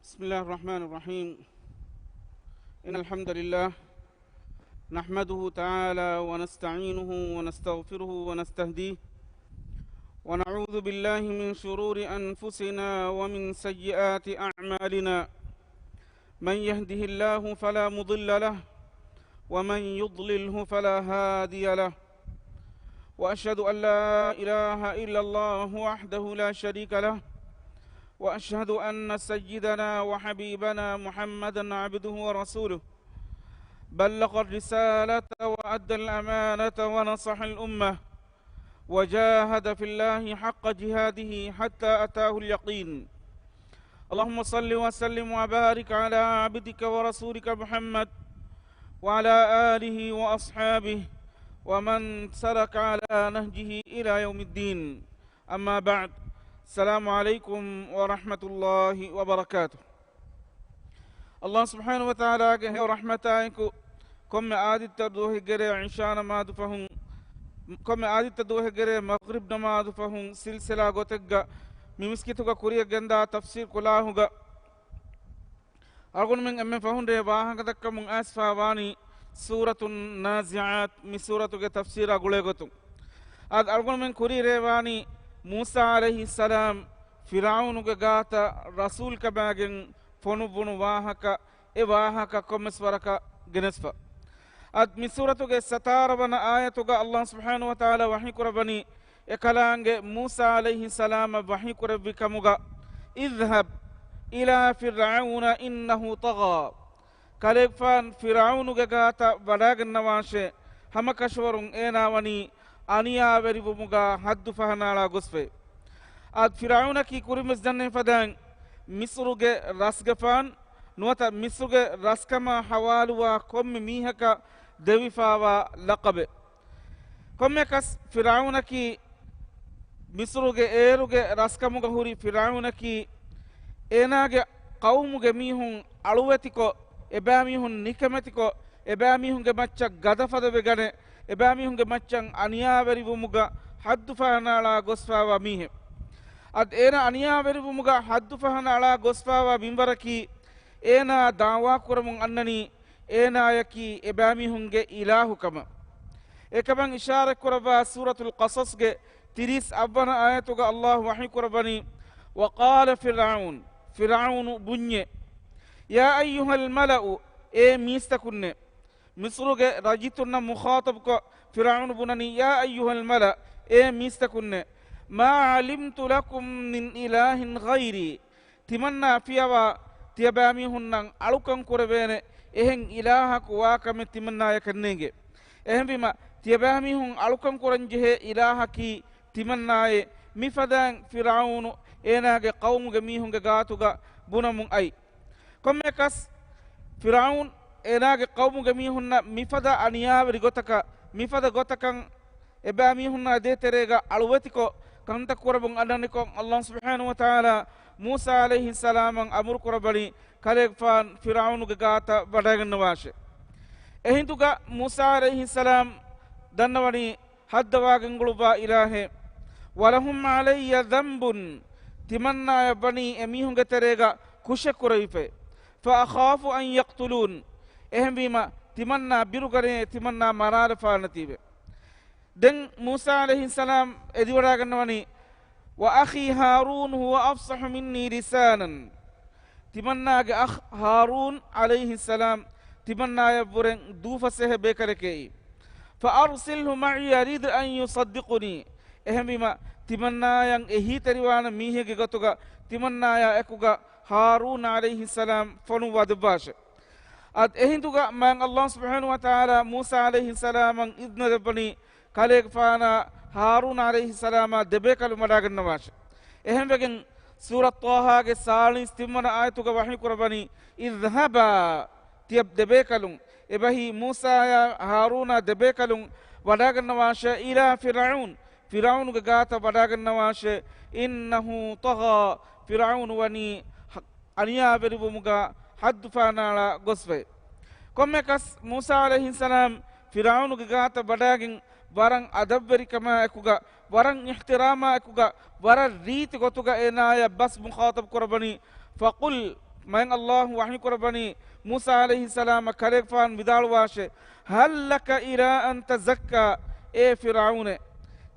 بسم الله الرحمن الرحيم إن الحمد لله نحمده تعالى ونستعينه ونستغفره ونستهديه ونعوذ بالله من شرور أنفسنا ومن سيئات أعمالنا من يهده الله فلا مضل له ومن يضلله فلا هادي له وأشهد أن لا إله إلا الله وحده لا شريك له وأشهد أن سيدنا وحبيبنا محمدا عبده ورسوله بلغ الرسالة وأدى الأمانة ونصح الأمة وجاهد في الله حق جهاده حتى أتاه اليقين اللهم صل وسلم وبارك على عبدك ورسولك محمد وعلى آله وأصحابه ومن سلك على نهجه إلى يوم الدين أما بعد السلام عليكم ورحمة الله وبركاته الله سبحانه وتعالى ورحمتائك كم عادت تدوه جري عشان ما دفهم كم عادت تدوه جري مغرب نما دفهم سلسلة غوتجا ممسكتوغا كوريا جندا تفسير كلاهوغا أقول من أم فهم رباها كتك من أسفا واني سورة النازعات من سورة تفسير أقول غوتو أقول من كوري رباني موسى عليه السلام فرعون غاتا رسول كباغن فنبون واهكا إواهكا كمسوركا جنسفا أد من سورة ستار بنا آية الله سبحانه وتعالى وحي كربني إكلانج موسى عليه السلام وحي كربي كمغا اذهب إلى فرعون إنه طغى كالفان فرعون غاتا بلاغن نواشي هم كشورون إينا وني أنيا بريبو مغا حد فهنا على غصفه أد فرعون كي كوري مزدن فدان مصر راسغفان نوتا مصر راسكما حوالوا كم ميهكا دوفاوا لقب كم يكس فرعون كي مصر ايرو راسكما هوري فرعون كي ايناغ قوم ميهون ألوتيكو إباميهون نيكمتيكو إباميهون مچا غدفد بغنه إباميهون مچان أنيا بريبو مغا حد فهنا على غصفاوا ميه أد إينا أنيا بريبو مغا حد فهنا على غصفاوا بمبركي إينا دعوا كرمون أنني إينا يكي إباميهون إله كما إكبان إشارة كربا سورة القصص تريس أبنا آياتك الله وحي كرباني وقال فرعون بني يا أيها الملأ إيه ميستكن مصر رجيتنا مخاطب فرعون بنني يا أيها الملأ إيه ميستكن ما علمت لكم من إله غيري تمنى فيها تيبامي هنن ألوكن كربين إهن إلهك واكم تمنى يكنينجي إهن بما تيبامي هن ألوكن كرنجه إلهك تمنى مفدان فرعون إناك قوم ميهن غاتوغا بنمون أي كم يكس فرعون إناك قوم ميهن مفدا أنياب رغوتك مفدا غوتكن إبامي هن ديتريغا ألوتيكو كنت كربون أدنكو الله سبحانه وتعالى موسى عليه السلام أمر كربني كالك فان فرعون غاتا بدغن نواشه اهندوغا موسى عليه السلام دنوني حد واغنغلوبا إله ولهم علي ذنب تمنى بني أميهم غتريغا كشكريفه فأخاف أن يقتلون اهم بما تمنى بيرغري تمنى مرار فانتيبه دن موسى عليه السلام ادوراغنوني وأخي هارون هو أفصح مني لسانا تمنى أخ هارون عليه السلام تمنى يبورن دوفسه بكركي فأرسله معي يريد أن يصدقني اهم بما تمنى ين اهي تريوانا ميه غتوغا تمنى يا اكوغا هارون عليه السلام فنو ودباش اد اهندوغا من الله سبحانه وتعالى موسى عليه السلام اذن ربني كالك فانا هارون عليه السلام دبيكل مداغن نواش اهم بگن سورة طه کے سالس تمنا آيتوغا وحي قرباني اذهبا تيب دبيكلون ابهي موسى يا هارون دبيكلون وداغن نواش الى فرعون غاتا وداغن نواش انه طغى فرعون وني أنيا بريبو مغا حد فانا غصفه كم يكس موسى عليه السلام فرعون غاتا وداغن ورن أدبري كما أكوغا ورن احتراما أكوغا ورن ريت غتوغا إنايا بس مخاطب قرباني فقل man Allah wahyu kurabani Musa alayhi salam kalefan vidal washe hal laka ila an tazakka e firaune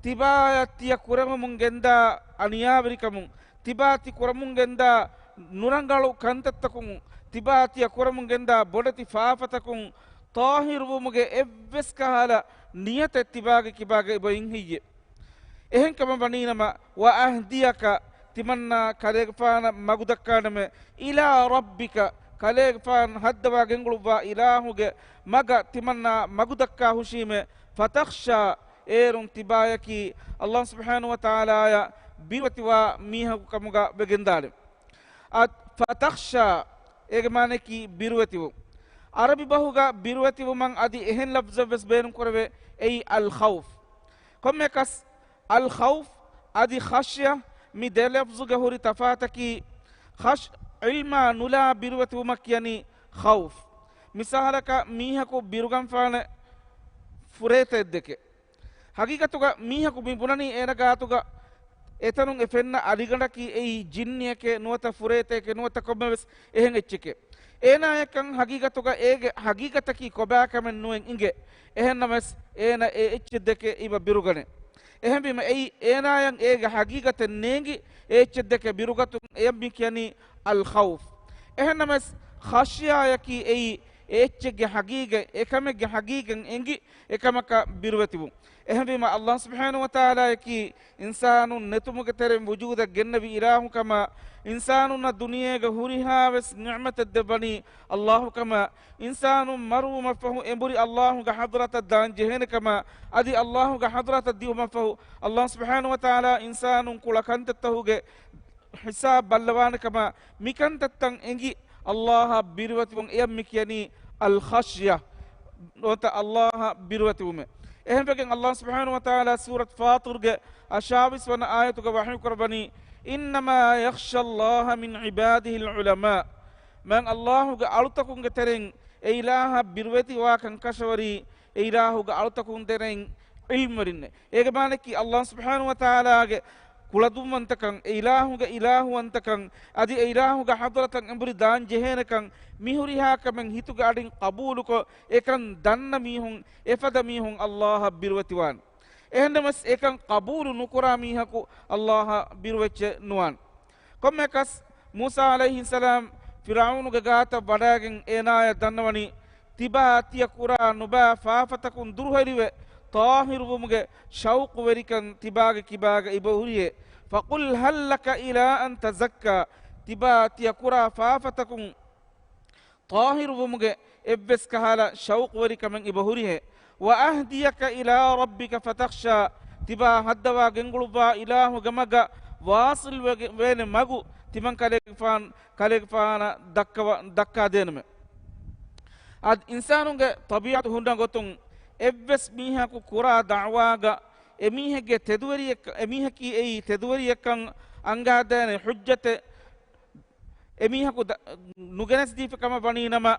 tibaya kuramun genda aniyabirikamun tibati kuramun genda nurangalu kantattakum tibati kuramun genda bodati faafatakun tahir wumuge evves kahala niyata tibage kibage ibain hiye ehen kama baninama wa ahdiyaka timanna kalegfana magudakkaname ila rabbika kalegfan haddawa genguluba ilahuge maga timanna magudakka hushime fatakhsha erun tibayaki Allah subhanahu wa ta'ala ya biwatiwa miha kamuga begendale at fatakhsha egmane ki birwatiwu arabi bahuga birwatiwu man adi ehen lafza bes benum korwe ei al khawf komme kas al khawf adi khashya mi de lafzuga huri tafataki khash ilma nula birwatiwu makyani khawf misahalaka miha ko birugam fane furete deke hakikatuga mihaku bunani enagatuga etanun efenna aligandaki ei jinniyake nuwata fureteke nuwata kobbes ehen echike enayakan hakikatuga ege hakikataki kobakamen nuen inge ehennames ena e echedeke iba birugane ehem bima ei enayan ege hakikaten nengi echedeke birugatun eyambikani al khawf ehennames khashiyayaki ei echege hagiga ekamege hagigan engi ekamaka birwatibu ehem bima Allah subhanahu wa ta'ala ki insanun netumuge terem wujuda gennabi ilahu kama insanun na duniyega huriha wes ni'mat ad-bani Allah kama insanun maru mafahu emburi Allah ga hadrata dan jehene kama adi Allah ga hadrata diu mafahu Allah subhanahu wa ta'ala insanun kulakanta tahuge hisab ballawan kama mikantatang engi Allah birwatibung eyam mikyani al khashya nota Allah birwatibume ehem begen Allah subhanahu wa ta'ala surat fatir ge ashabis wana ayatu ge wahyu kurbani innama yakhsha Allah min ibadihi al ulama man Allah ge alutakun ge tereng e ilaha birwati wa kan kashwari e ilahu ge alutakun tereng ilmurinne ege baneki Allah subhanahu wa ta'ala ge kuladum antakan ilahu antakan adi ilahu ga hadratan emburi dan jehenakan mihuriha kamen hituga adin qabulu ko ekan danna mihun efada mihun Allah birwatiwan ehendamas ekan qabulu nukura mihaku Allah birweche nuan kommekas Musa alaihi salam Firaunu ga gata badagen enaya dannawani tiba tiya kura nuba fafatakun durhariwe tahir wumuge shauq werikan tibage kibaga ibahuriye faqul hal laka ila an tazakka tiba tiya kura fafatakun tahir wumuge ebbes kahala shauq werikamen ibahuriye wa ahdiyaka ila rabbika fatakhsha tiba haddawa genguluba ilahu gamaga wasil wene magu timan kalegfana dakka denme ad insanunge tabiatu hundan gotun ebbes mihaku kura da'waga emihege emihaki ei tedwariyakan angadane hujjate emihaku nugenes difakama baninama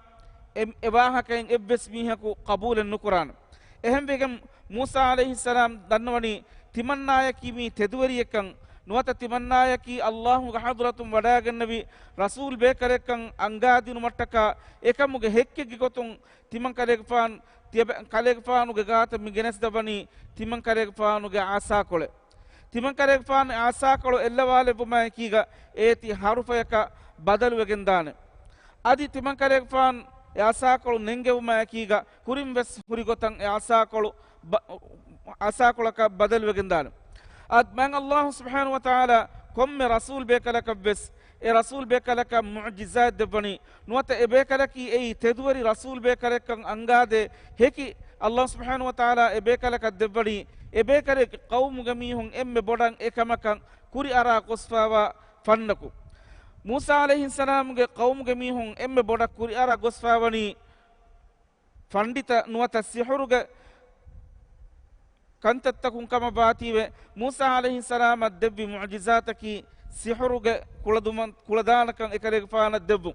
ebahakain ebbes mihaku qabulen nukuran ehem begem Musa alayhi salam dannawani timannayaki mi tedwariyakan nuwata timannayaki Allahu hadratum wadagan nabi rasul bekarekan angadinu mattaka ekamuge hekkege gotun timan kalegfan kalegfanu ge gata mi genes dabani timan kalegfanu ge asakole timan kalegfan asakolo ellawale buma kiga eti harufayaka badal wegen dane adi timan kalegfan asakolo nenge buma kiga kurim bes hurigotan asakolo ka badal wegen dane ad man Allah subhanahu wa ta'ala komme rasul bekalaka bes e rasul bekalaka mu'jizat debani nuwata e bekalaki e tedwari rasul bekalakan angade heki Allah subhanahu wa ta'ala e bekalaka debani e bekale qawmu gamihun emme bodan e kamakan kuri ara qosfawa fannaku Musa alayhi salam ge qawmu gamihun emme bodak kuri ara gosfawani fandita nuwata sihuruge kantattakun kama baatiwe Musa alayhi salam debbi mu'jizataki sihuruge kuladanakan ekalegfana debbu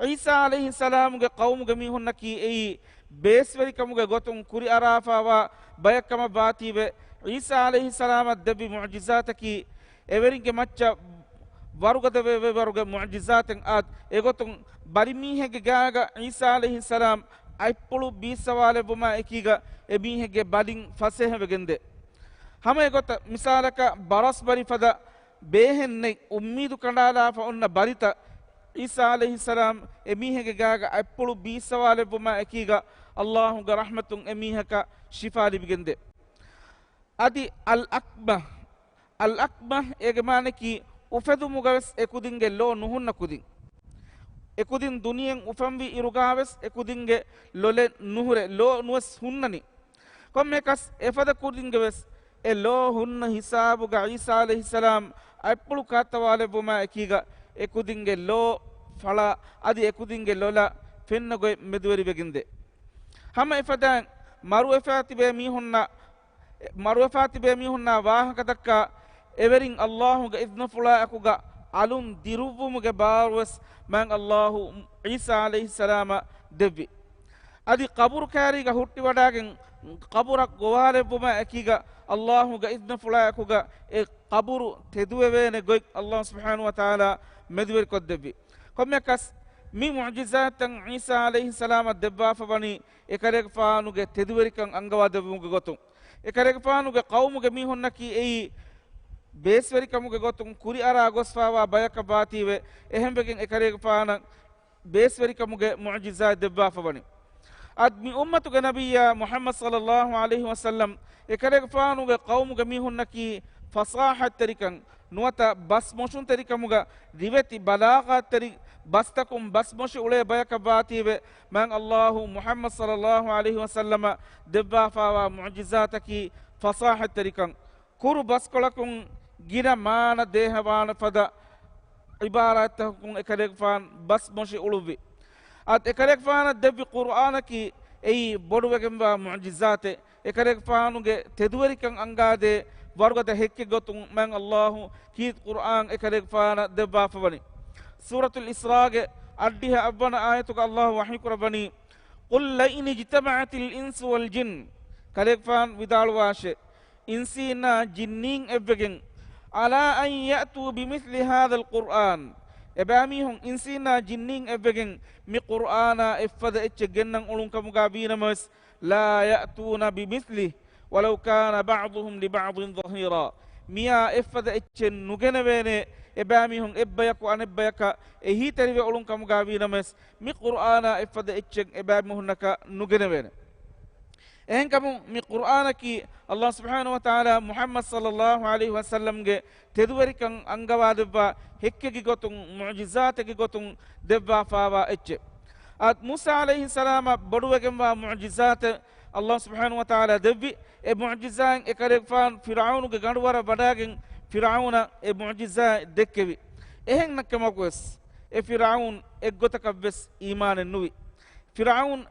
Isa alayhi salam ge qawmu ge mihonnaki ei beswari kamuge gotun kuri arafawa bayakama baatiwe Isa alayhi salam debbi mu'jizataki everinge macca waruga ve waruga mu'jizaten ad egotun barimihege gaga Isa alayhi salam aippulu bisawale buma ekiga ebihege balin fasehevegende hama egota misalaka baras bari fada behenne ummidu kandala fa onna barita Isa alayhi salam emihege gaga aippulu bisawale buma ekiga Allahu ga rahmatun emihaka shifa libigende adi al akba egemane ki ufedu mugaves ekudinge lo nuhunna kudin ekudin duniyen ufambi irugaves ekudinge lole nuhure lo nuwas hunnani komme kas efada kudingeves e lo hunna hisabu ga Isa alayhi salam aippulu katawale buma ekiga ekudinge lo fala adi ekudinge lola fennagoy medweri beginde hama efadan maru efati be mi hunna wahaka dakka everin Allahu ga idna fula akuga alun diruvumuge barwas man Allahu Isa alayhi salama devvi adi qabur kari ga hutti wadagen qaburak gowale buma akiga Allahu ga idna fula akuga e qaburu teduwevene goy Allah subhanahu wa ta'ala medwer ko devvi komme kas mi mu'jizatan Isa alayhi salama devva fabani ekarek faanuge teduwerikan angawa devumuge gotum ekarek faanuge qawmuge mi honnaki ei besweri kamuge gotum kuri ara gosfawa bayaka batiwe ehembegen ekareg faana besweri kamuge mu'jiza debba fabani admi ummatuge nabiyya Muhammad sallallahu alaihi wasallam ekareg faanuge qawmuge mi hunnaki fasahat tarikan nuwata bas moshun tarikamuga riveti balagha tari bastakum bas moshi ule bayaka batiwe man Allahu Muhammad sallallahu alaihi wasallam debba fawa mu'jizataki fasahat tarikan kuru baskolakun gina mana dehawana fada ibaratahum ekarek fan bas moshi ulubi at ekarek fana devi qur'ana ki ei boduwegamba mu'jizate ekarek fanuge teduwerikan angade wargata hekke gotum man Allah ki qur'an ekarek fana debba fabani suratul isra ge addiha abana ayatuka Allah wahyi kurabani qul la in ijtama'atil insu wal jin karek fan widal washe insina jinning evegen ala an ya'tu bimithli hadha alquran ebamihum insina jinning evegen mi qur'ana ifada etche gennan ulun kamuga bina mas la ya'tuna bimithli walau kana ba'dhum li ba'dhin dhahira miya ifada etche nugene bene ebamihum ebbayako anebbayaka ehi terive ulun kamuga bina mas mi qur'ana ifada etche ebamihum naka nugene bene enkamu mi qur'ana ki Allah subhanahu wa ta'ala Muhammad sallallahu alaihi wasallam ge teduwerikan angawa debba hekke gi gotung mu'jizate gi gotung debba fawa etche at Musa alaihi salama boduwegen wa mu'jizate Allah subhanahu wa ta'ala debbi e mu'jizan e karek fan fir'aunu ge gandwara badagen fir'auna e mu'jiza dekkewi ehen nakkemakos e fir'aun e gotakabbes iman nuwi fir'aun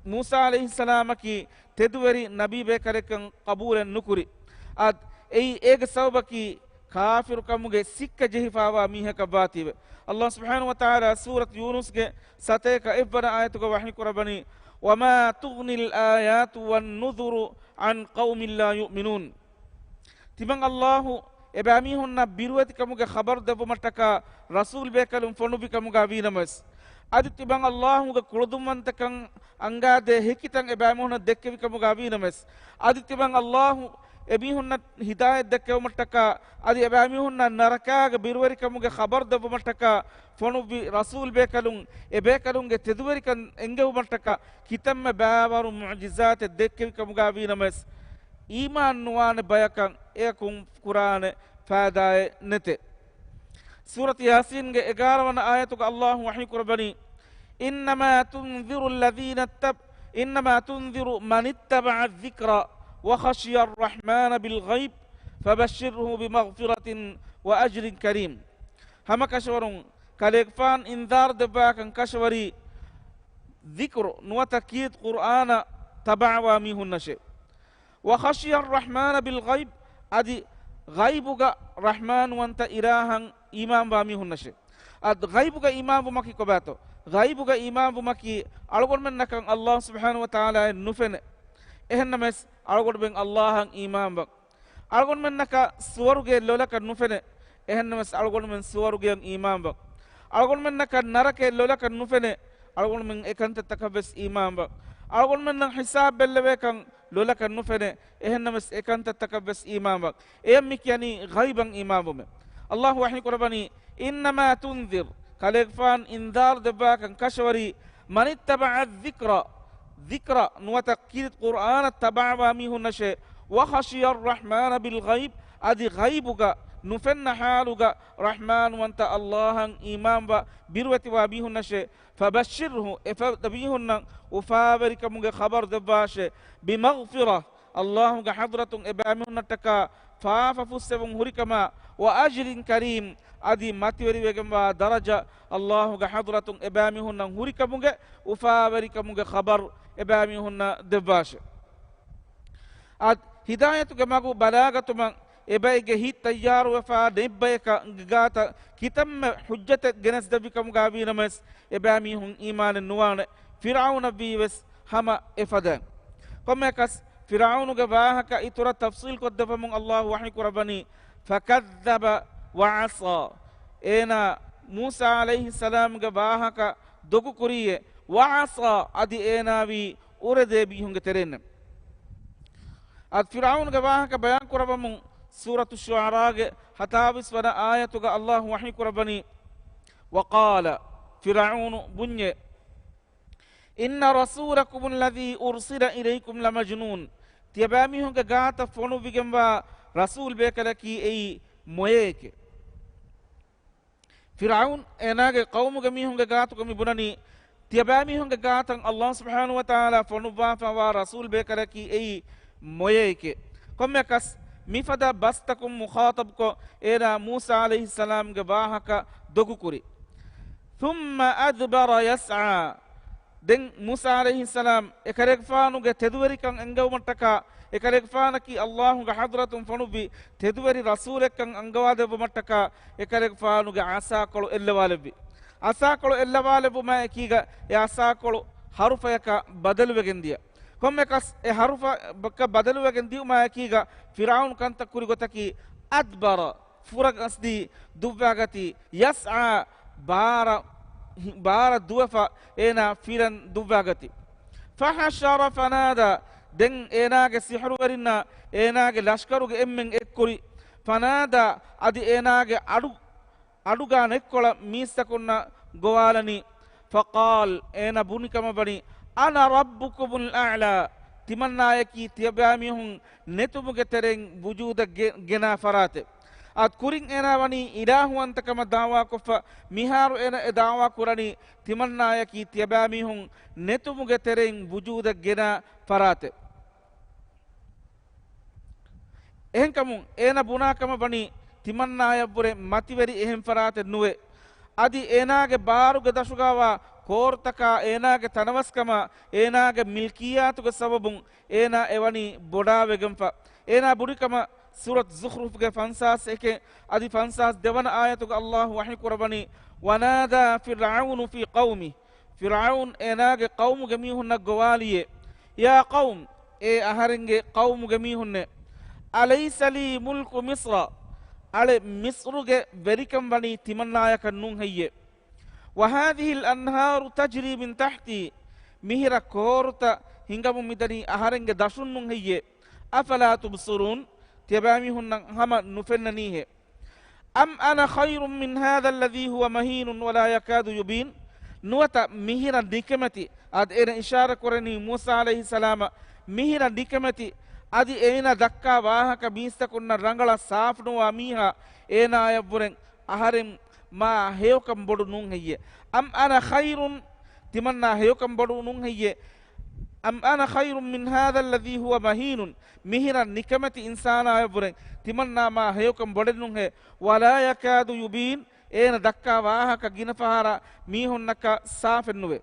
Musa alayhi salam ki teduweri nabi be karekan qabulen nukuri ad ei ege sawbaki kafir kamuge sikka jehifawa mihaka batibe Allah subhanahu wa ta'ala surat Yunus ge sateka ibara ayatu ga wahyi kurabani wama tughni al-ayatu wan-nudhuru an qaumin la yu'minun tibang Allah ebami honna biruwati kamuge khabar debu mataka rasul be kalum fonubi kamuga vinamas aditi bang Allah ga kuludumantakan angade hekitan ebamuna dekkevi kamuga vinamas aditi bang Allah ebihunna hidayat dekkev mataka adi ebamihunna naraka ga birwari kamuga khabar debu mataka fonubi rasul be kalum ebe kalum ge tedwari kan engev mataka kitamme bawaru mu'jizat dekkevi kamuga vinamas iman nuwane bayakan ekum Qur'ane fadaye nete Surat Yasin ge 11 wana ayatu ka Allah wahyi kurabani innama tunziru man ittaba'a adh-dhikra wa khashiya ar-rahman bil ghaib fabashshirhu bimaghfiratin wa ajrin karim hama kashwarun kalekfan indar debakan kashwari dhikr nuwatakid Qur'ana tabawa mihunnashe wa khashiya ar-rahman bil ghaib adi ghaibuga rahman wanta ilahan imam bami hunnashe ad ghaibuga imam bumaki kobato ghaibuga imam bumaki algon men nakan Allah subhanahu wa ta'ala nufen ehenna mes algon ben Allah imam ba algon men naka suwaruge lolaka nufen ehennams algon men suwarugen iman ba algon men nak narake lola kan nufene algon men ekante takabes iman ba algon men nan hisab bellebe kan lola kan nufene ehennams ekante takabes iman ba eyammi yani ghaiban iman ba Allah wahni qurbani innama tunzir kalegfan indar deba kan kashwari man ittaba'a dhikra nuwatakid qur'an taba'a mihu nashe wa khashiya ar-rahman bil ghaib adi ghaibuga nufenna haluga rahman wanta allahan iman ba birwati wa bihun nashe fabashirhu ifadabihun ufabarika munga khabar dabashe bimaghfirah allahu ga hadratun ibamihun taka fafa fussebun hurikama wa ajrin karim adi matiwari wegamba daraja allahu ga hadratun ibamihun hurikamunga ufabarika munga khabar ibamihun dabashe ad hidayatu ga magu balagatuman ebayge hit tayyar wafa nebbayka gata kitam hujjat genes dabikam gabi namas ebami hun iman nuwan fir'aun biwes hama efadan komekas fir'aun ga bahaka itura tafsil ko dafamun allah wahyi qurabani fakadzaba wa asa ena musa alayhi salam ga bahaka dogu kuriye wa asa adi enawi urede bi hunga teren ad fir'aun ga bahaka bayan qurabamun سورة الشعراء حتابس ونا آية الله وحي كربني وقال فرعون بني إن رسولكم الذي أرسل إليكم لمجنون تيبامي هنگا غاتا فونو بيگمبا رسول بيكالكي أي مويك فرعون إناغ قوم غمي هنگا غاتو غمي بناني تيبامي هنگا غاتا الله سبحانه وتعالى فونو بافا رسول بيكالكي أي مويك كم يكس mifada bastakum mukhatab ko era Musa alayhi salam ge bahaka dogu kuri thumma adbara yas'a den Musa alayhi salam ekarek faanu ge teduveri kan engaw mattaka ekarek faana ki Allah ge hadratum fanubi teduveri rasulek kan angawa debu mattaka ekarek faanu ge asa kolo ellawalebi ma ekiga e asa kolo harufayaka badal wegendiya kommekas e harufa bakka badalu wegen diuma kiga firaun kan takuri gotaki adbara furag asdi duvagati yas'a bara duwafa ena firan duvagati fahashara fanada den enage sihru warinna enage lashkaru ge emmen ekkuri fanada adi enage aduga nekkola mistakonna gowalani faqal ena bunikama bani ana rabbukumul a'la timannaayaki tiyabamihun netumuge tereng wujuda gena farate at kuring ena wani ilahu antakama dawa kofa miharu ena dawa kurani timannaayaki tiyabamihun netumuge tereng wujuda gena farate ehenkamun ena bunakama bani timannaayabure mativeri ehem farate nuwe adi enage baruge dashugawa kortaka enage tanavaskama enage milkiyatuge sababun ena evani boda vegampa ena burikama surat zukhruf ge fansas eke adi fansas devana ayatuge Allah wahi kurabani wanada fir'aun fi qaumi fir'aun enage qaumuge mihunna gowaliye ya qaum e aharenge qaumuge mihunne alaysa li mulku misra ale misruge verikam bani timannayaka nun hayye وهذه الأنهار تجري من تحتي مهر كورتا هنگام مدني أهرنگ دشنن هي أفلا تبصرون تبامي هن هم نفننيه أم أنا خير من هذا الذي هو مهين ولا يكاد يبين نوتا مهر ديكمتي أد إن إشارة كرني موسى عليه السلام مهر ديكمتي أد إن دكا واهك بيستكون رنگلا صاف نو أميها إن آيبورن أهرم ما هيوكم بدو نون هي أم أنا خير تمنى هيوكم بدو نون هي أم أنا خير من هذا الذي هو مهين مهرا نكمة إنسان يبرن تمنى ما هيوكم بدو نون هي ولا يكاد يبين إن دكا واهك جنفهارا ميهن نكا صاف النوي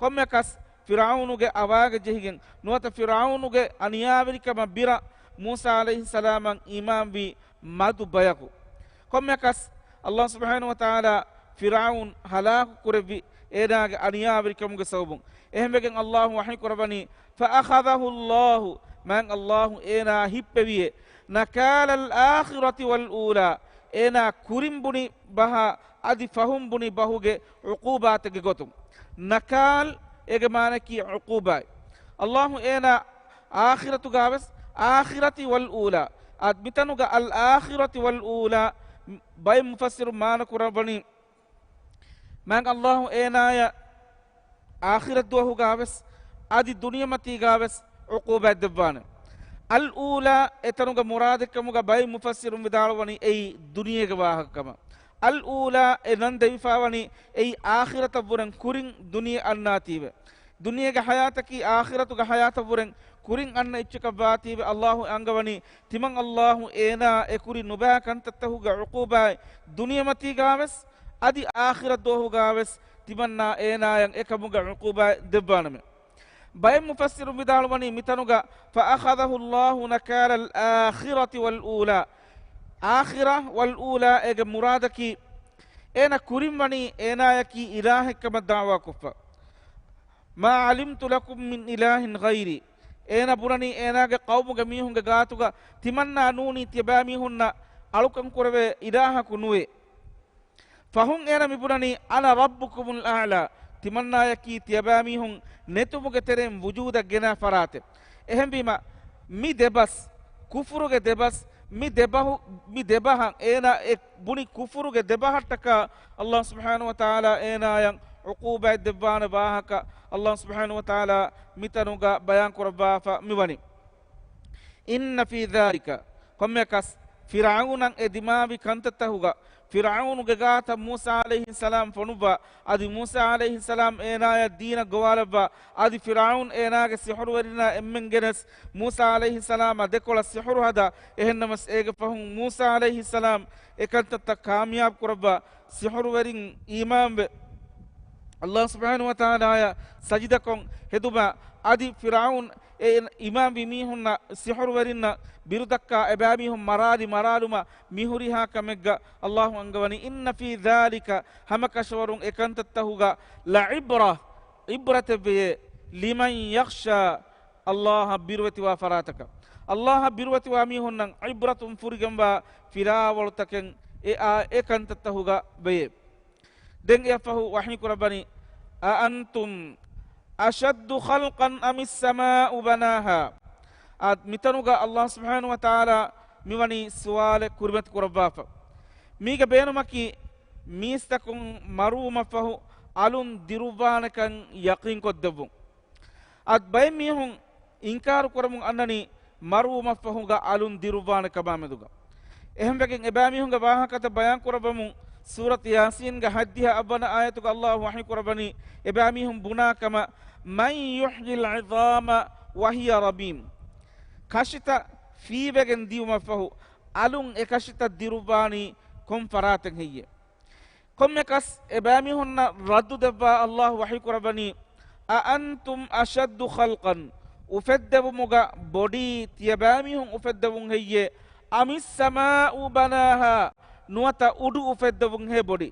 كم يكس فرعونوغ أواغ جهيجن نوات فرعونوغ أنيابريك مبيرا موسى عليه السلام إمام بي مدو بيكو كم يكس Allah subhanahu wa ta'ala Fir'aun halaku kurebi edaga aniyabirikam ge sawbun ehmegen Allah wahi kurabani fa akhadahu Allah man Allah ena hippewiye nakala al-akhirati wal ula ena kurimbuni baha adi fahumbuni bahuge uqubatege gotum nakal ege manaki uqubai Allah ena akhiratu gaves akhirati wal ula ad mitanuga al akhirati wal ula bay mufassir mana kurabani man Allah ena ya akhirat duhu gaves adi dunya mati gaves uquba devana al ula etanuga muradikamuga bay mufassir vidalwani ei dunya ge wahakama al ula enan devifawani ei akhirata buran kurin dunya annative dunya ge hayataki akhiratu ge hayata buran kurin anna ichka baatibe Allah angawani timan Allah ena e kuri nuba kantattahu ge uquba dunya mati gaves adi akhirat duhu gaves timanna ena yang ekamuga uquba devana bay mufassir vidalwani mitanuga fa akhadahu Allah nakala al akhirati wal ula akhirah wal ula ege muradaki ena kurimani ena yaki ilahi kama da'wa kufa ma alimtu lakum min ilahin ghairi ena burani ena ge qawmuga mihunga gatuga timanna nuni tibami hunna alukan kurave ilaha kunuwe fahun ena miburani ana rabbukumul a'la timanna yaki tibami hun netumuge terem wujuda gena farate ehem bima mi debas kufuruge debas mi debahan ena ek buni kufuruge debahattaka Allah subhanahu wa ta'ala ena yang uquba debana bahaka Allah subhanahu wa ta'ala mitanuga bayan kurba fa miwani inna fi dhalika kamyakas fir'aunan edimabi kantatahuga Fir'aun gegata Musa alayhi salam fonuba adi Musa alayhi salam ena ya dina gowalaba adi Fir'aun ena ge sihur warina emmengenes Musa alayhi salam adekola sihur hada ehennamas ege fahun Musa alayhi salam ekantata kamyab kuraba sihur warin imam be Allah subhanahu wa ta'ala ya sajida kon heduba adi Fir'aun imam bi mihunna sihur warinna birudakka ebamihum maraluma mihuriha kamegga Allah angawani inna fi dhalika hamakashwarun ekantattahuga la ibrata be liman yakhsha Allah birwati wa farataka Allah birwati wa mihunnan ibratun furigamba firawal taken ekantattahuga be den yafahu wahni kurabani a antum ashaddu khalqan am as-samaa'u banaha ad mitanuga Allah subhanahu wa ta'ala miwani suwale kurbat kurabafa miga benumaki mistakun maruma fahu alun dirubanakan yaqin koddabu ad bay mihun inkar kuramun annani maruma fahuga alun dirubanaka bameduga ehem begen ebamihunga wahakata bayan kurabamun surat yasin ga haddiha abana ayatuga Allah wahyi kurabani ebamihum bunakama man yuhyil 'idhama wa hiya rabim kashita fiibegen diuma fahu alun ekashita dirubani kom faraten hiye kom ekas ebami honna raddu debba Allah wahyi kurabani a antum ashaddu khalqan ufeddabu muga body tiyabami hon ufeddabun hiye amis samaa'u banaha nuata udu ufeddabun he body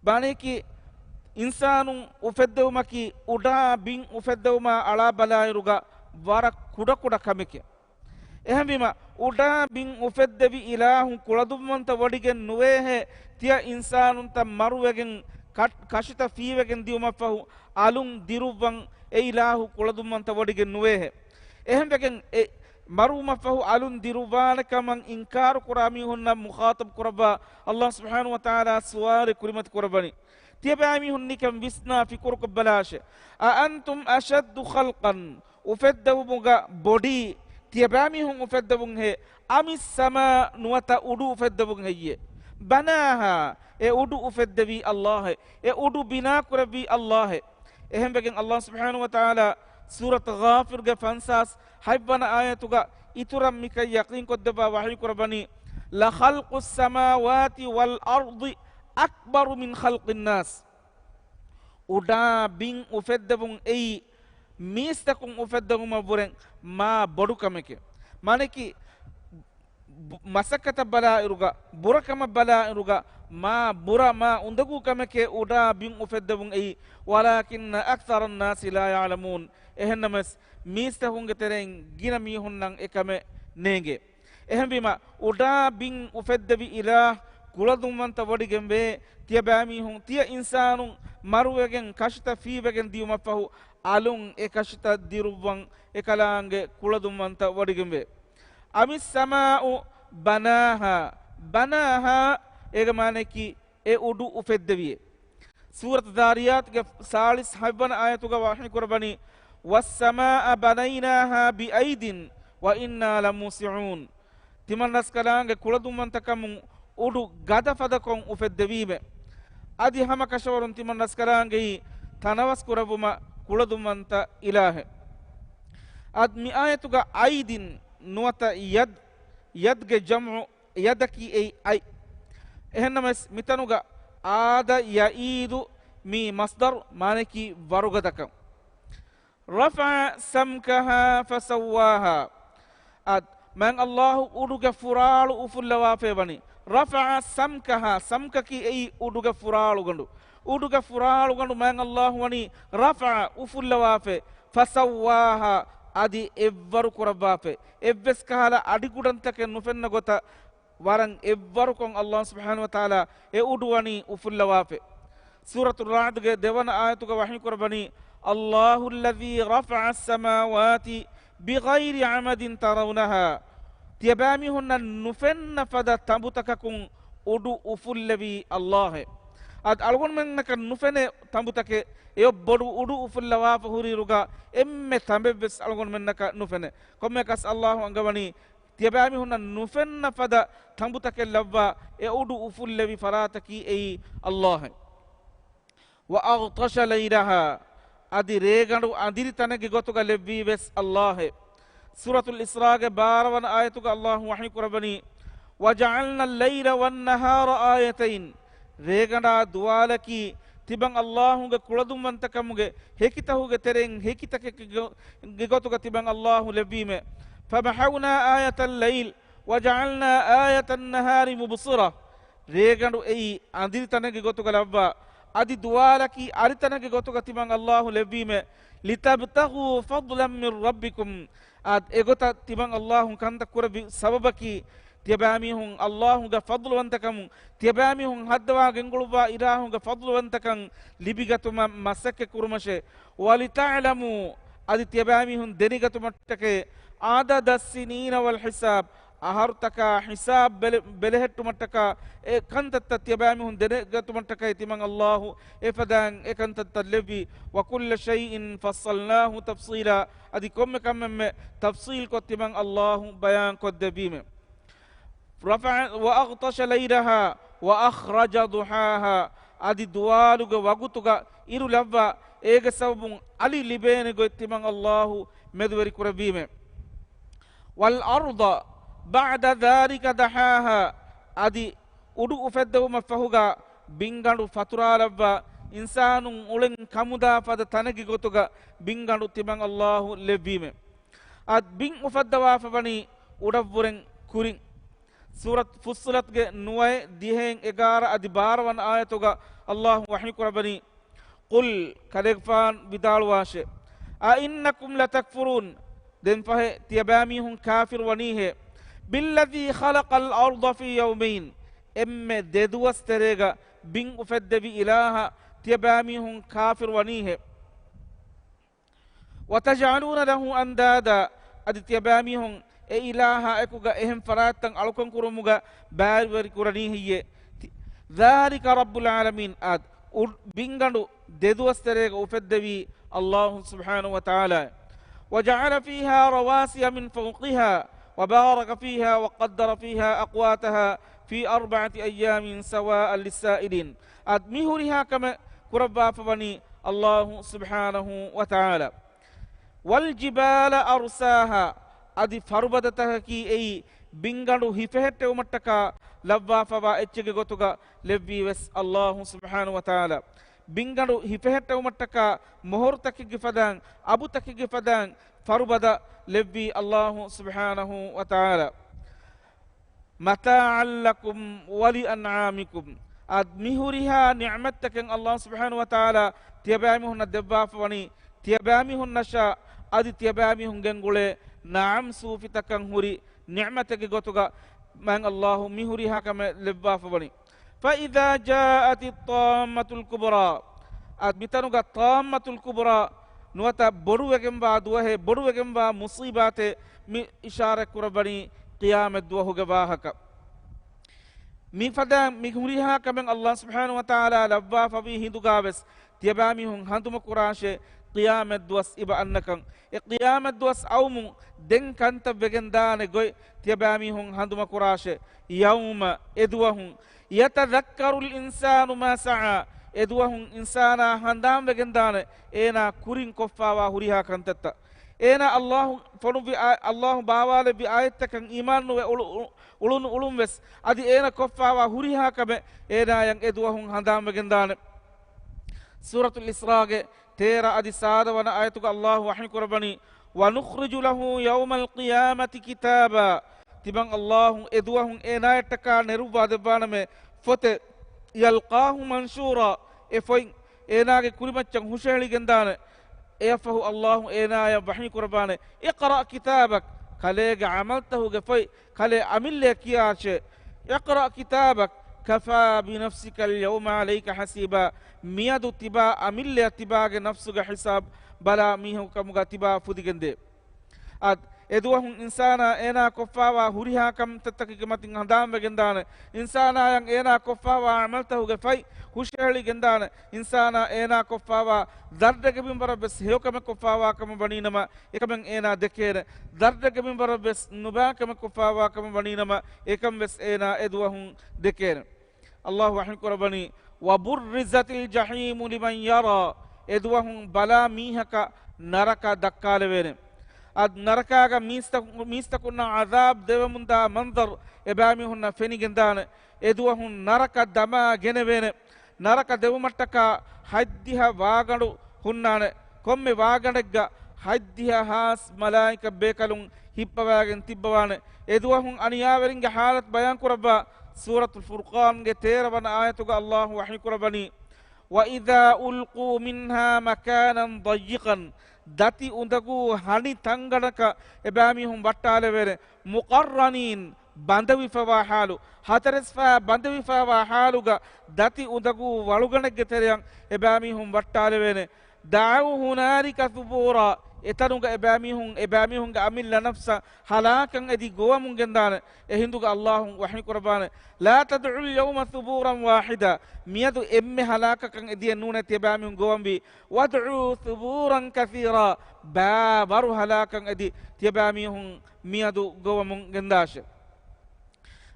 baneki insanun ufeddawmaki uda bin ufeddawma ala balayruga wara kuda kameke ehambima uda bin ufeddevi ilahun kuladumanta wadigen nuwehe tiya insanunta maruwegen kashita fiwegen diumafahu alun diruwan e ilahu kuladumanta wadigen nuwehe ehambegen marumafahu alun diruwanakaman inkar kurami hunna mukhatab kuraba Allah subhanahu wa ta'ala suwari kurimat kurabani tiyabami hunnikam visna fikur kubbalashe a antum ashaddu khalqan ufeddawu muga body tiyabami hun ufeddawun he amis sama nuwata udu ufeddawun heye banaha e udu ufeddawi Allah e udu bina kurabi Allah ehem begen Allah subhanahu wa ta'ala surat ghafir ge fansas haybana ayatuga ituram mika yaqin koddaba wahyi kurabani la khalqus samawati wal ardi akbaru min khalqin nas uda bin ufeddawun ei mistakun ufeddawuma buren ma bodu kameke maneki masakata bala iruga burakama bala iruga ma bura ma undagu kameke uda bin ufeddawun ei walakin akthar an-nas la ya'lamun ehennamas mistakun geteren gina mi hunnan ekame nenge එහෙන් බිම උඩා බින් උෆෙද්දවි ඉලා කුලදුම්මන්ත වඩිගෙම්බේ තිය බෑමිහුන් තිය ඉන්සානුන් මරුවගෙන් කෂිත ෆීවගෙන් දියුමක් පහු අලුන් ඒ කෂිත දිරුවන් එකලාංගේ කුලදුම්මන්ත වඩිගෙම්බේ අමිස් සමාඋ බනාහා බනාහා ඒක මානෙකි ඒ උඩු උෆෙද්දවියේ සූරත් දාරියාත්ගේ සාලිස් හබ්බන ආයතුග වාහිනි කුරබනි වස්සමාඅ බනයිනාහා බිඅයිදින් වඉන්නා ලමුසිඋන් තිමන්නස් කලාංගේ කුලදුම්මන්තකමුන් උඩු ගදපදකොන් උෆෙද්දවීම අදි හම කෂවරුන් තිමන්නස් කලාංගේ තනවස් කුරබුම කුලදුම්මන්ත ඉලාහෙ අද මි ආයතුග අයිදින් නුවත යද්ගේ ජම්උ යදකි අයි එහෙන්නම මිතනුග ආද යඊදු මි මස්දර් මානකි වරුගදකම් රෆා සම්කහා ෆසවාහා අද මං අල්ලාහු උඩුගේ ෆුරාලු උෆුල්ලවා ෆේවනි රෆා සම්කහා සම්කකි උඩුගේ ෆුරාලු ගඬු මං අල්ලාහු වනි රෆා උෆුල්ලවා ෆේ ෆසවාහා අදි එව්වරු කුරබාපේ එව්වෙස් කහලා අඩිකුඩන්තක නුෆෙන්න ගොත වරන් එව්වරු කොන් අල්ලාහ් සුබ්හානහු වතාලා ඒ උඩුවනි උෆුල්ලවාපේ සූරතුර් රාද්ගේ දෙවන ආයතුක වහී කුරබනි අල්ලාහු අල්ලසී රෆඅ අස්-සමාවාති බිගෛරි අමදින් තරවුනහා තියබාමි හොන්න නුෆෙන්න ෆද තඹුතකකුන් උඩු උෆුල්ලවි අල්ලාහ් අද අලගොන් මෙන්නක නුෆෙනේ තඹුතකේ එය බොඩු උඩු උෆුල්ලවා ෆහුරිරුගා එම්මෙ තඹෙව්ස් අලගොන් මෙන්නක නුෆෙනේ කොම්මකස් අල්ලාහ් අංගවනි තියබාමි හොන්න නුෆෙන්න ෆද තඹුතකේ ලව්වා ඒ උඩු උෆුල්ලවි ෆරාතකි එයි අල්ලාහ් වඅග්තෂ ලෛලහා අදි රේගඬු අදිරි තනගේ ගොතුග ලෙව්වි වෙස් අල්ලාහ් සූරතුල් ඉස්රාගේ 12 වන ආයතුක අල්ලාහ් වහී කුරබනි වජඅල්නා අල්-ලෛල වන්-නහාර ආයතයින් රේගඬා දුවාලකි තිබන් අල්ලාහුගේ කුලදුම්වන්තකමුගේ හේකිතහුගේ තෙරෙන් හේකිතකගේ ගොතුග තිබන් අල්ලාහ් ලෙව්වීම فمحونا آية الليل وجعلنا آية النهار مبصرة ريغندو اي اندير تنگي گوتو گلبا ادي دوالكي اري تنگي گوتو گتيمان الله لبيمه لتبتغوا فضلا من ربكم اد اگوتا تيمان الله كانت كوربي سببكي تيباميهم الله گ فضل وانتكم تيباميهم حدوا گنگلوا الههم گ فضل وانتكم لبيگتما مسك كرمشه ولتعلموا ادي تيباميهم دنيگتو متكه عدد السنين والحساب أهرتك حساب بلهت متك كنت تتبعهم دنيت متك يتمن الله إفدان كنت تلبي وكل شيء فصلناه تفصيلا أدي كم تفصيل كتمن الله بيان كدبيم رفع وأغطش ليلها وأخرج ضحاها أدي دوالك وقتك إيرو لبا إيج سبب علي لبين كتمن الله مدوري كربيم والأرض بعد ذلك دحاها أدي أدو أفدو مفهوغا بينغانو فترا لبا إنسان أولن كمدا فد تنكي غوتوغا بينغانو تبان الله لبيم أد بين أفدوا فبني أدبورن كورين سورة فصلت نوي ديهن إغار أدي باروان آياتوغا الله وحي كربني قل كالغفان بدال واشي أئنكم لتكفرون دين فه تيباميهم كافر ونيه بالذي خلق الأرض في يومين إم ددوس تريغا بين أفد بإله تيباميهم كافر ونيه وتجعلون له أندادا أدي تيباميهم إله أكوغا إهم فراتن ألوكن كرموغا بارور كرنيه ذلك رب العالمين أد بينغانو ددوس تريغا أفد بي الله سبحانه وتعالى وجعل فيها رواسي من فوقها وبارك فيها وقدر فيها أقواتها في 4 أيام سواء للسائلين أدمهرها كما كربا فبني الله سبحانه وتعالى والجبال أرساها أدي فربدتها كي أي بينغانو هفهت ومتكا لبا فبا اتشكي غتوغا لبي وس الله سبحانه وتعالى بينغانو هفهت ومتكا مهور تكي فدان أبو تكي فدان فربدا لبي الله سبحانه وتعالى متاعا لكم ولأنعامكم أدمهرها نعمتك الله سبحانه وتعالى تيبامهن الدباف وني تيبامهن نشاء أدي تيبامهن جنغولي naam suufitakan huri ni'matege gotuga man Allahu mi huri hakame lebba fabani fa idha ja'at at-tammatul kubra ad mitanuga tammatul kubra nuwata boruwegen ba duwahe boruwegen ba musibate mi ishara kurabani qiyamat duwahuge wahaka mi fada mi huriha kamen Allah subhanahu wa ta'ala labba fabi hindugaves tiyabami hun handuma kurashe qiyamat duwas iba annakan e qiyamat duwas awmu den kanta begendane goy tiyabami hun handuma kurashe yawma edwahun yatadhakkaru al-insanu ma sa'a edwahun insana handam begendane ena kurin koffawa huriha kantetta ena Allah fonu bi Allah bawale bi ayatakan iman no ulun wes adi ena koffawa huriha kabe ena yang edwahun handam begendane suratul isra ge tera adi sadawana ayatuga Allah wahyi kurabani wa nukhriju lahu yawmal qiyamati kitaba tibang Allah edwahun ena taka neruba debaname fote yalqahu manshura efoin enage kulimachang husheli gendane efahu Allah enaya wahyi kurbane iqra kitabak kalega amaltahu gefoi kale amille kiyache iqra kitabak kafa bi nafsika al-yawma alayka hasiba miyadu tiba amille tibage nafsuga hisab bala mihu kamuga tiba fudigende ad edwahun insana ena koffawa huriha kam tattaki matin handam begendane insana yang ena koffawa amaltahu gefai husheli gendane insana ena koffawa dardage bimbara bes hekame koffawa kam baninama ekam ena dekere dardage bimbara bes nuba kam koffawa kam baninama ekam bes ena edwahun dekere Allah wahyi kurabani wa burrizatil jahim liman yara edwahun bala mihaka naraka dakkalevene ad narakaga mistakunna azab devamunda manzar ebami hunna fenigendane edwahun naraka dama genevene naraka devumattaka haddiha waagadu hunnane komme waagadegga haddiha has malaika bekalun hippawagen tibbawane edwahun aniyaveringe halat bayan kurabba suratul furqan ge terawana ayatuga Allah wahyi kurabani wa idha ulqu minha makanan dayyiqan dati undagu hani tangadaka ebami hum wattale vere muqarranin bandawi fawa halu hataresfa bandawi fawa haluga dati undagu waluganegge teryan ebami hum wattale vere da'u hunalika thubura etanuga ebami hum ga amilla nafsa halakan edi gowamun gendane ehinduga Allah wahyi qurbane la tad'u al-yawma thuburan wahida miyadu emme halakakan edi nuna tebami hum gowambi wad'u thuburan kathira babaru halakan edi tebami hum miyadu gowamun gendashe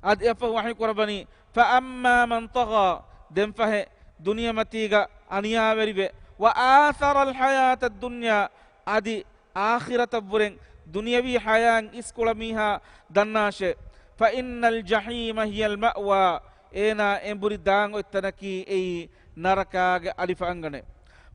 ad efa wahyi qurbani fa amma man tagha dem fahe dunya matiga aniya veribe wa athara al-hayata ad-dunya adi akhirata buren dunyawi hayan iskula miha dannashe fa innal jahima hiya al ma'wa ena emburi dango tanaki ei naraka alifa angane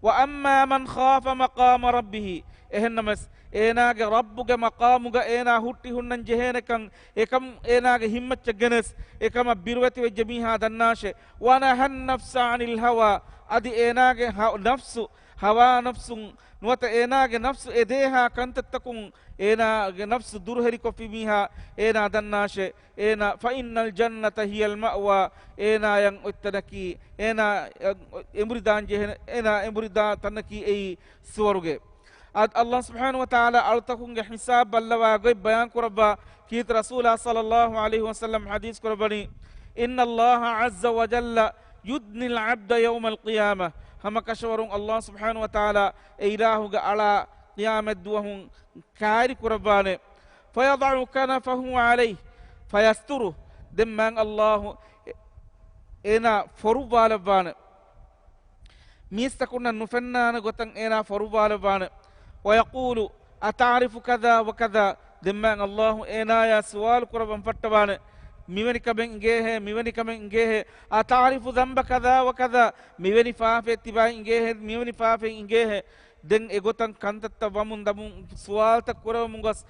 wa amma man khafa maqama rabbih ehennamas ena ge rabbuge maqamuga ena hutti hunnan jehenekan ekam ena ge himmacce genes ekama birwati we jamiha dannashe wa nahan nafsa anil hawa adi ena ge nafsu hawa nafsun nuwata enage nafsu edeha kantattakun enage nafsu durheri ko fimiha ena dannashe ena fa innal jannata hiya al ma'wa ena yang uttanaki ena emuridan je ena emurida tanaki ei suwaruge ad Allah subhanahu wa ta'ala altakun ge hisab ballawa goy bayan kuraba kit rasulullah sallallahu alaihi wasallam hadis kurabani inna Allah azza wa jalla yudni al abda yawm al qiyamah hama kashawarun Allah subhanahu wa ta'ala eilahu ga ala qiyamat duwahun kari kurabane fayad'u kanafahu alayhi fayasturu demman Allah ena forubala bane mistakunna nufannana gotan ena forubala bane wa yaqulu ata'rifu kadha wa kadha demman Allah ena ya sual kuraban fattabane miwani kamen ingehe ata'rifu dhanba kadha wa kadha miwani faafe tibai miwani faafe ingehe den egotan kantatta wamun damun sual tak kuramungas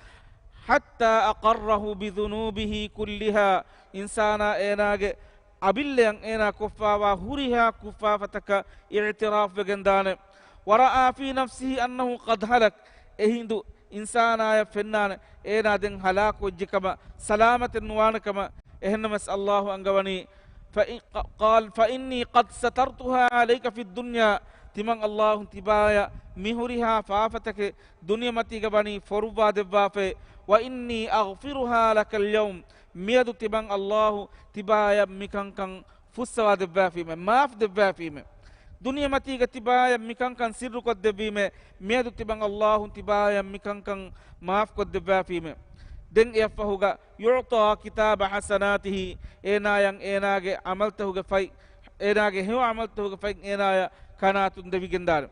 hatta aqarrahu bi dhunubihi kulliha insana enage abille yang ena kuffawa huriha kuffafataka i'tiraf begendane wara'a fi nafsihi annahu qad halak ehindu insana ya fennane ඒනාදෙන් හලාක් වෙච්චකම සලාමතෙන් නුවානකම එහෙන්නමස් අල්ලාහ් අංගවනි قال فإني قد سترتها عليك في الدنيا තිමන් අල්ලාහ් තිබාය මිහුරිහා ෆාෆතක දුනියමතිග බනි ෆොරුවා දෙවාෆේ وإني أغفرها لك اليوم මියදු තිබන් අල්ලාහ් තිබාය මිකංකං ෆුස්සවා දෙවාෆීම මාෆ් දෙවාෆීම දුනියමතිග තිබාය මිකංකං සිරු කොත් දෙවීම මියදු තිබන් අල්ලාහ් තිබාය මිකංකං මාෆ් කොත් දෙවාෆීම den yafahuga yu'ta kitaba hasanatihi enayan enage amaltahuga fai enage hewa amaltahuga fai enaya kanatun devigendar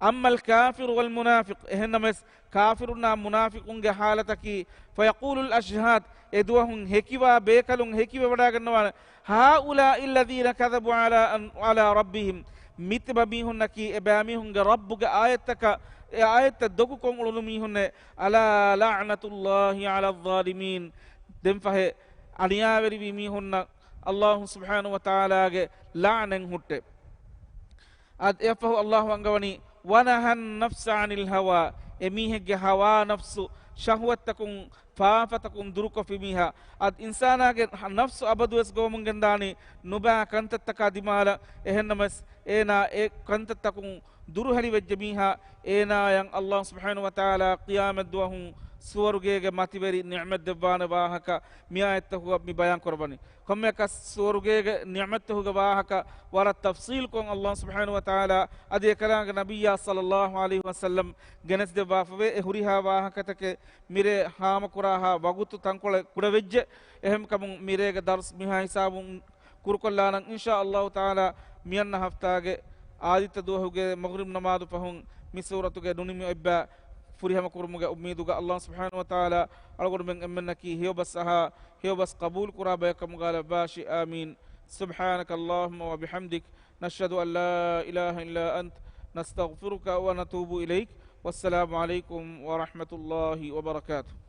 ammal kafir wal munafiq ehnamas kafiruna munafiqunge halataki fayaqulu al ashhad edwahun hekiwa bekalun hekiwa wada gannawa haula alladhina kadhabu ala rabbihim mitbabihunaki ebamihunge rabbuge ayataka ayat dogu kon ulumi hunne ala la'natullahi ala adh-dhalimin dem fahe aniyaveri vi mi hunna Allah subhanahu wa ta'ala ge la'nen hutte ad yafahu Allah angawani wanahan nafsa anil hawa emihe ge hawa nafsu shahwatakun faafatakun duruko fimiha ad insana ge nafsu abadus gomun gendani nuba kantattaka dimala ehennamas ena e kantattakun duruhali wejjamiha enayan Allah subhanahu wa ta'ala qiyamat duahun suwarugege mativeri ni'mat devwana wahaka miayatahu mi bayan korbani komme ka suwarugege ni'matahu wahaka wara tafsil kon Allah subhanahu wa ta'ala ade kalanga nabiyya sallallahu alaihi wasallam genes de wafawe huriha wahaka take mire hama kuraha wagutu tankole kudawejje ehem kamun mirege dars miha hisabun kurkollanan insha Allah ta'ala miyanna haftage Aditya දුවහුගේ මග්රිබ් නමාදු පහුන් මේ සූරතුගේ දුනිමි ඉබ්බා ෆුරිහම කුරුමුගේ උම්මීදුගේ අල්ලාහ් සුබ්හානහු වතාලා අලගොඩ මෙන් එම්මන්නකි හියබස් කබූල් කුරාබයකම ගාල බාෂි ආමීන් سبحانك اللهم وبحمدك نشهد أن لا إله إلا أنت نستغفرك ونتوب إليك والسلام عليكم ورحمة الله وبركاته